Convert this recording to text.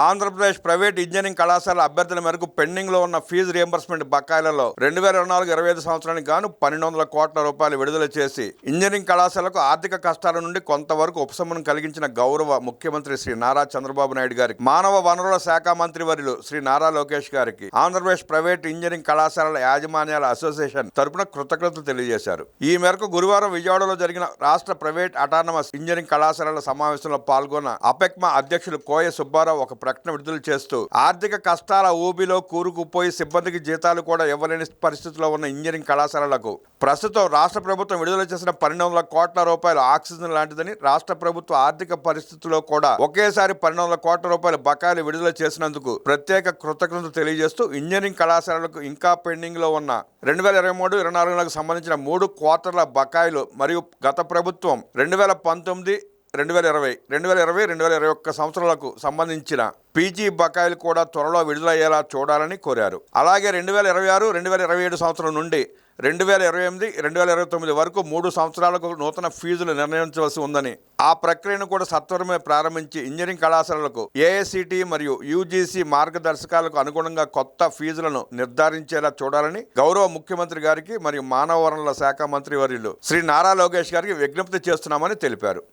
Andhra Pradesh private engineering కళాశాల అభ్యర్థుల మేరకు పెండింగ్ లో ఉన్న ఫీజు రియంబర్స్మెంట్ బకాయిలలో 2024-25 సంవత్సరానికి గాను 1200 కోట్ల రూపాయలు విడుదల చేసి ఇంజనీరింగ్ కళాశాలకు ఆర్థిక కష్టాల నుండి కొంతవరకు ఉపశమనం కలిగించిన గౌరవ ముఖ్యమంత్రి శ్రీ నారా చంద్రబాబు నాయుడు గారికి, మానవ వనరుల శాఖ మంత్రి వర్యులు శ్రీ నారా లోకేష్ గారికి ఆంధ్రప్రదేశ్ ప్రైవేట్ ఇంజనీరింగ్ కళాశాలల యాజమాన్యాల అసోసియేషన్ తరపున కృతజ్ఞతలు తెలియజేశారు. ఈ మేరకు గురువారం విజయవాడలో జరిగిన రాష్ట్ర ప్రైవేట్ అటానమస్ ఇంజనీరింగ్ కళాశాలల సమావేశంలో పాల్గొన్న అపెక్మా అధ్యక్షులు కోయ సుబ్బారావు ఒక ప్రకటన విడుదల చేస్తూ, ఆర్థిక కష్టాల ఊబిలో కూరుకుపోయి సిబ్బందికి జీతాలు కూడా ఇవ్వలేని పరిస్థితిలో ఉన్న ఇంజనీరింగ్ కళాశాలలకు ప్రస్తుతం రాష్ట్ర ప్రభుత్వం విడుదల చేసిన 1200 కోట్ల రూపాయలు ఆక్సిజన్ లాంటిదని, రాష్ట్ర ప్రభుత్వ ఆర్థిక పరిస్థితుల్లో కూడా ఒకేసారి 1200 కోట్ల రూపాయల బకాయిలు విడుదల చేసినందుకు ప్రత్యేక కృతజ్ఞతలు తెలియజేస్తూ, ఇంజనీరింగ్ కళాశాలలకు ఇంకా పెండింగ్ లో ఉన్న 2023-24 సంబంధించిన 3 క్వార్టర్ల బకాయిలు మరియు గత ప్రభుత్వం 2019, 2020-2021 సంవత్సరాలకు సంబంధించిన పీజీ బకాయిలు కూడా త్వరలో విడుదలయ్యేలా చూడాలని కోరారు. అలాగే 2026-2027 సంవత్సరం నుండి 2028-2029 వరకు 3 సంవత్సరాలకు నూతన ఫీజులు నిర్ణయించవలసి ఉందని, ఆ ప్రక్రియను కూడా సత్వరమే ప్రారంభించి ఇంజనీరింగ్ కళాశాలలకు ఏఐసిటి మరియు యూజీసీ మార్గదర్శకాలకు అనుగుణంగా కొత్త ఫీజులను నిర్ధారించేలా చూడాలని గౌరవ ముఖ్యమంత్రి గారికి మరియు మానవ వనరుల శాఖ మంత్రి వర్యులు శ్రీ నారా లోకేష్ గారికి విజ్ఞప్తి చేస్తున్నామని తెలిపారు.